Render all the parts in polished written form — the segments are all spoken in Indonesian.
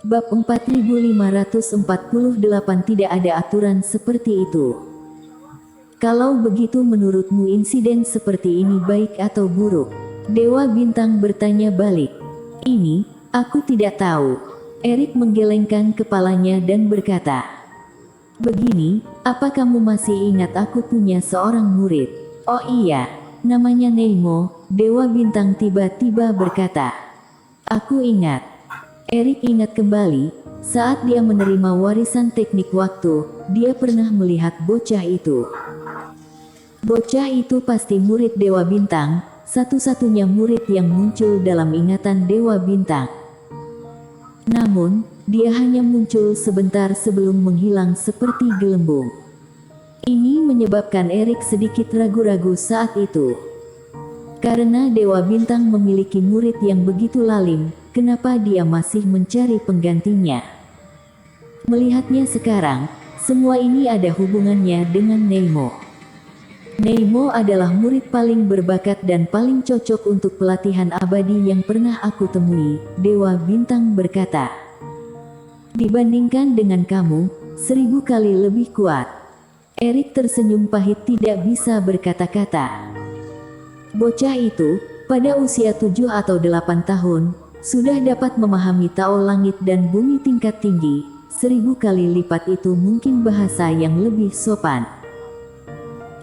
Bab 4548 tidak ada aturan seperti itu. Kalau begitu menurutmu insiden seperti ini baik atau buruk? Dewa Bintang bertanya balik. Ini, aku tidak tahu. Erik menggelengkan kepalanya dan berkata, begini, apa kamu masih ingat aku punya seorang murid? Oh iya, namanya Neimo. Dewa Bintang tiba-tiba berkata. Aku ingat. Erik ingat kembali, saat dia menerima warisan teknik waktu, dia pernah melihat bocah itu. Bocah itu pasti murid Dewa Bintang, satu-satunya murid yang muncul dalam ingatan Dewa Bintang. Namun, dia hanya muncul sebentar sebelum menghilang seperti gelembung. Ini menyebabkan Erik sedikit ragu-ragu saat itu. Karena Dewa Bintang memiliki murid yang begitu lalim, kenapa dia masih mencari penggantinya? Melihatnya sekarang, semua ini ada hubungannya dengan Neimo. Neimo adalah murid paling berbakat dan paling cocok untuk pelatihan abadi yang pernah aku temui, Dewa Bintang berkata. Dibandingkan dengan kamu, 1000 kali lebih kuat. Erik tersenyum pahit tidak bisa berkata-kata. Bocah itu, pada usia 7 atau 8 tahun, sudah dapat memahami Tao langit dan bumi tingkat tinggi, 1000 kali lipat itu mungkin bahasa yang lebih sopan.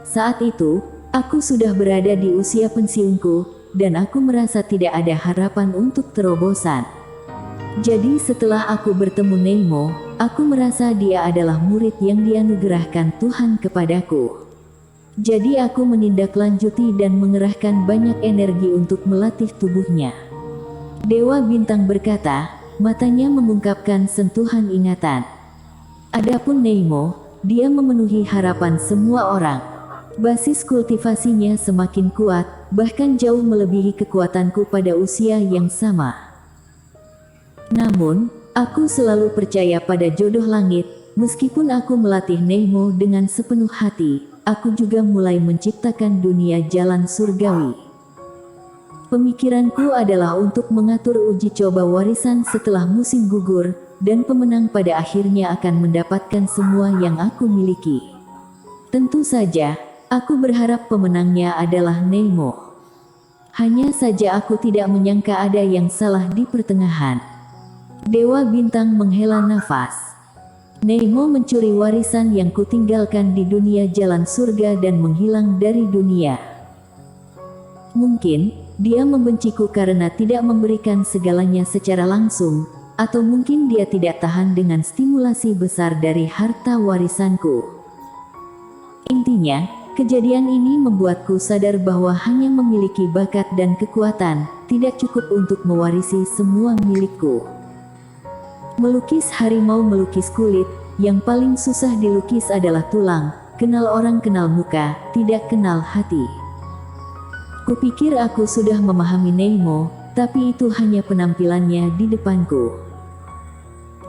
Saat itu, aku sudah berada di usia pensiunku, dan aku merasa tidak ada harapan untuk terobosan. Jadi setelah aku bertemu Neimo, aku merasa dia adalah murid yang dianugerahkan Tuhan kepadaku. Jadi aku menindaklanjuti dan mengerahkan banyak energi untuk melatih tubuhnya. Dewa Bintang berkata, matanya mengungkapkan sentuhan ingatan. Adapun Neimo, dia memenuhi harapan semua orang. Basis kultivasinya semakin kuat, bahkan jauh melebihi kekuatanku pada usia yang sama. Namun, aku selalu percaya pada jodoh langit. Meskipun aku melatih Neimo dengan sepenuh hati, aku juga mulai menciptakan dunia jalan surgawi. Pemikiranku adalah untuk mengatur uji coba warisan setelah musim gugur, dan pemenang pada akhirnya akan mendapatkan semua yang aku miliki. Tentu saja, aku berharap pemenangnya adalah Neimo. Hanya saja aku tidak menyangka ada yang salah di pertengahan. Dewa Bintang menghela nafas. Neimo mencuri warisan yang kutinggalkan di dunia jalan surga dan menghilang dari dunia. Mungkin, dia membenciku karena tidak memberikan segalanya secara langsung, atau mungkin dia tidak tahan dengan stimulasi besar dari harta warisanku. Intinya, kejadian ini membuatku sadar bahwa hanya memiliki bakat dan kekuatan, tidak cukup untuk mewarisi semua milikku. Melukis harimau melukis kulit, yang paling susah dilukis adalah tulang, kenal orang kenal muka, tidak kenal hati. Kupikir aku sudah memahami Neimo, tapi itu hanya penampilannya di depanku.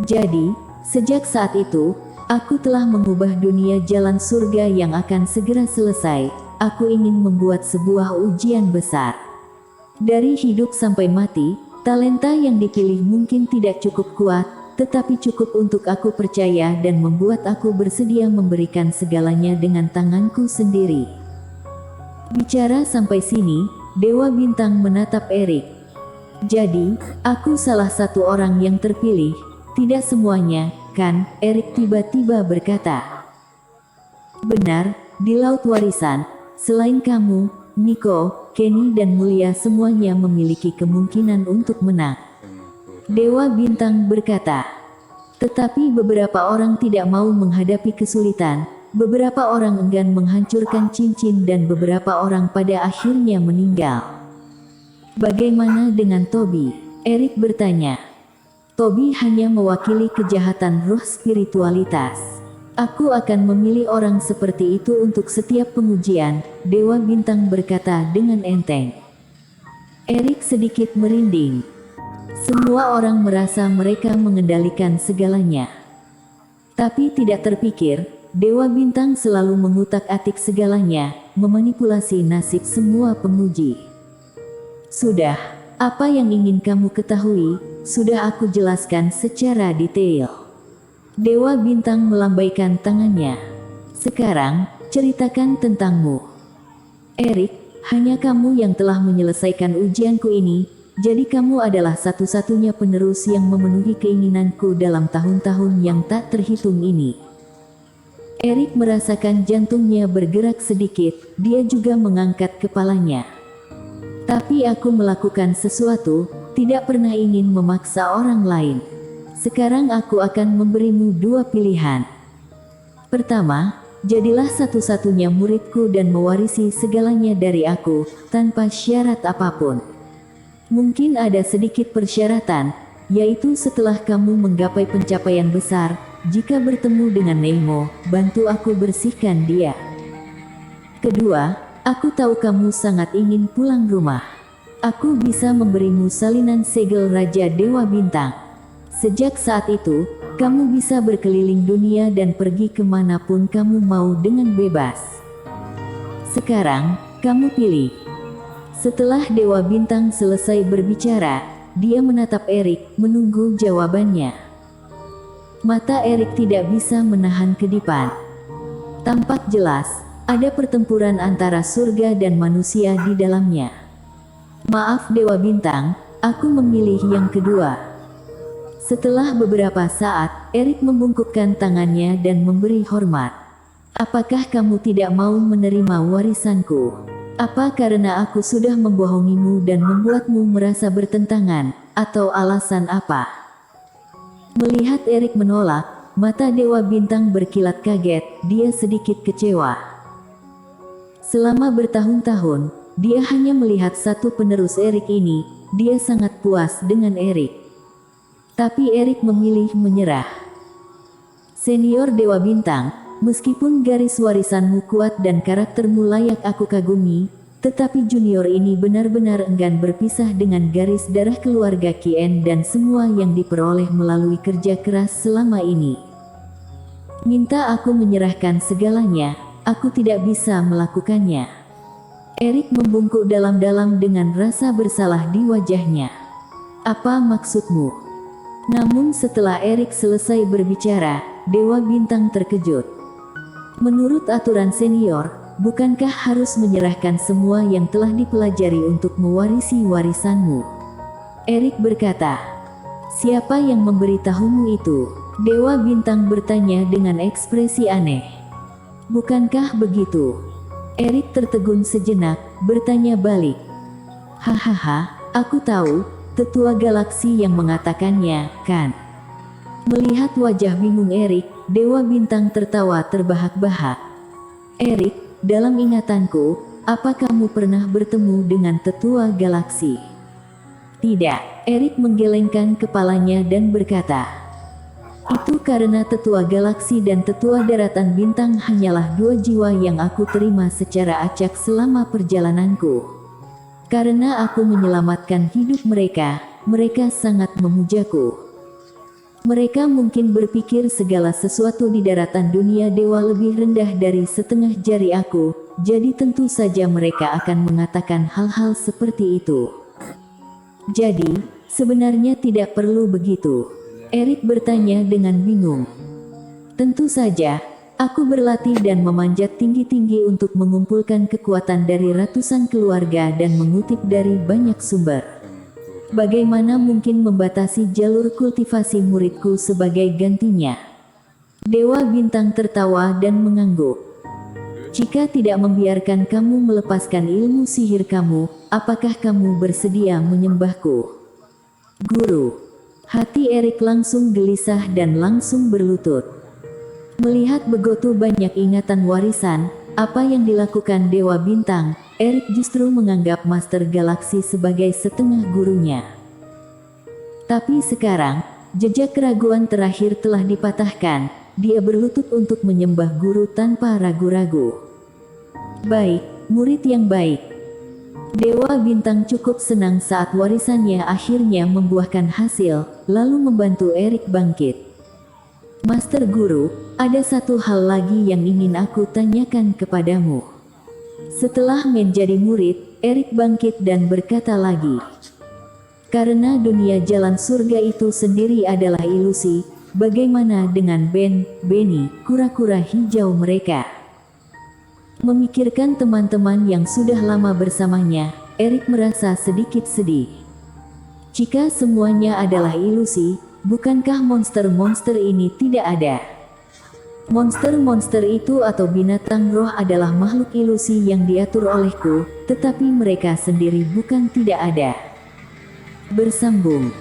Jadi, sejak saat itu, aku telah mengubah dunia jalan surga yang akan segera selesai. Aku ingin membuat sebuah ujian besar. Dari hidup sampai mati, talenta yang dipilih mungkin tidak cukup kuat, tetapi cukup untuk aku percaya dan membuat aku bersedia memberikan segalanya dengan tanganku sendiri. Bicara sampai sini, Dewa Bintang menatap Erik. Jadi, aku salah satu orang yang terpilih, tidak semuanya, kan? Erik tiba-tiba berkata. Benar, di Laut Warisan, selain kamu, Nico, Kenny dan Mulia semuanya memiliki kemungkinan untuk menang. Dewa Bintang berkata. Tetapi beberapa orang tidak mau menghadapi kesulitan, beberapa orang enggan menghancurkan cincin dan beberapa orang pada akhirnya meninggal. Bagaimana dengan Toby? Erik bertanya. Toby hanya mewakili kejahatan roh spiritualitas. Aku akan memilih orang seperti itu untuk setiap pengujian, Dewa Bintang berkata dengan enteng. Erik sedikit merinding. Semua orang merasa mereka mengendalikan segalanya. Tapi tidak terpikir, Dewa Bintang selalu mengutak-atik segalanya, memanipulasi nasib semua penguji. Sudah, Apa yang ingin kamu ketahui, sudah aku jelaskan secara detail. Dewa Bintang melambaikan tangannya. Sekarang, ceritakan tentangmu. Erik, hanya kamu yang telah menyelesaikan ujianku ini, jadi kamu adalah satu-satunya penerus yang memenuhi keinginanku dalam tahun-tahun yang tak terhitung ini. Erik merasakan jantungnya bergerak sedikit, dia juga mengangkat kepalanya. Tapi aku melakukan sesuatu, tidak pernah ingin memaksa orang lain. Sekarang aku akan memberimu dua pilihan. Pertama, jadilah satu-satunya muridku dan mewarisi segalanya dari aku, tanpa syarat apapun. Mungkin ada sedikit persyaratan, yaitu setelah kamu menggapai pencapaian besar, jika bertemu dengan Neimo, bantu aku bersihkan dia. Kedua, aku tahu kamu sangat ingin pulang rumah. Aku bisa memberimu salinan segel Raja Dewa Bintang. Sejak saat itu, kamu bisa berkeliling dunia dan pergi kemanapun kamu mau dengan bebas. Sekarang, kamu pilih. Setelah Dewa Bintang selesai berbicara, dia menatap Erik, menunggu jawabannya. Mata Erik tidak bisa menahan kedipan. Tampak jelas, ada pertempuran antara surga dan manusia di dalamnya. Maaf Dewa Bintang, aku memilih yang kedua. Setelah beberapa saat, Erik membungkukkan tangannya dan memberi hormat. Apakah kamu tidak mau menerima warisanku? Apa karena aku sudah membohongimu dan membuatmu merasa bertentangan, atau alasan apa? Melihat Erik menolak, mata Dewa Bintang berkilat kaget, dia sedikit kecewa. Selama bertahun-tahun, dia hanya melihat satu penerus Erik ini, dia sangat puas dengan Erik. Tapi Erik memilih menyerah. Senior Dewa Bintang, meskipun garis warisanmu kuat dan karaktermu layak aku kagumi, tetapi junior ini benar-benar enggan berpisah dengan garis darah keluarga Qin dan semua yang diperoleh melalui kerja keras selama ini. Minta aku menyerahkan segalanya, aku tidak bisa melakukannya. Erik membungkuk dalam-dalam dengan rasa bersalah di wajahnya. Apa maksudmu? Namun setelah Erik selesai berbicara, Dewa Bintang terkejut. Menurut aturan senior, bukankah harus menyerahkan semua yang telah dipelajari untuk mewarisi warisanmu? Erik berkata, siapa yang memberitahumu itu? Dewa Bintang bertanya dengan ekspresi aneh. Bukankah begitu? Erik tertegun sejenak, bertanya balik. Hahaha, aku tahu, tetua galaksi yang mengatakannya, kan? Melihat wajah bingung Erik, Dewa Bintang tertawa terbahak-bahak. Erik, dalam ingatanku, apa kamu pernah bertemu dengan tetua galaksi? Tidak, Erik menggelengkan kepalanya dan berkata, itu karena tetua galaksi dan tetua daratan bintang hanyalah dua jiwa yang aku terima secara acak selama perjalananku. Karena aku menyelamatkan hidup mereka, mereka sangat memujaku. Mereka mungkin berpikir segala sesuatu di daratan dunia dewa lebih rendah dari setengah jari aku, jadi tentu saja mereka akan mengatakan hal-hal seperti itu. Jadi, sebenarnya tidak perlu begitu. Erik bertanya dengan bingung. Tentu saja, aku berlatih dan memanjat tinggi-tinggi untuk mengumpulkan kekuatan dari ratusan keluarga dan mengutip dari banyak sumber. Bagaimana mungkin membatasi jalur kultivasi muridku sebagai gantinya? Dewa Bintang tertawa dan mengangguk. Jika tidak membiarkan kamu melepaskan ilmu sihir kamu, apakah kamu bersedia menyembahku? Guru. Hati Erik langsung gelisah dan langsung berlutut. Melihat begitu banyak ingatan warisan, apa yang dilakukan Dewa Bintang, Erik justru menganggap Master Galaksi sebagai setengah gurunya. Tapi sekarang, jejak keraguan terakhir telah dipatahkan, dia berlutut untuk menyembah guru tanpa ragu-ragu. Baik, murid yang baik. Dewa Bintang cukup senang saat warisannya akhirnya membuahkan hasil, lalu membantu Erik bangkit. Master Guru, ada satu hal lagi yang ingin aku tanyakan kepadamu. Setelah menjadi murid, Erik bangkit dan berkata lagi. Karena dunia jalan surga itu sendiri adalah ilusi, bagaimana dengan Ben, Benny, kura-kura hijau mereka? Memikirkan teman-teman yang sudah lama bersamanya, Erik merasa sedikit sedih. Jika semuanya adalah ilusi, bukankah monster-monster ini tidak ada? Monster-monster itu atau binatang roh adalah makhluk ilusi yang diatur olehku, tetapi mereka sendiri bukan tidak ada. Bersambung.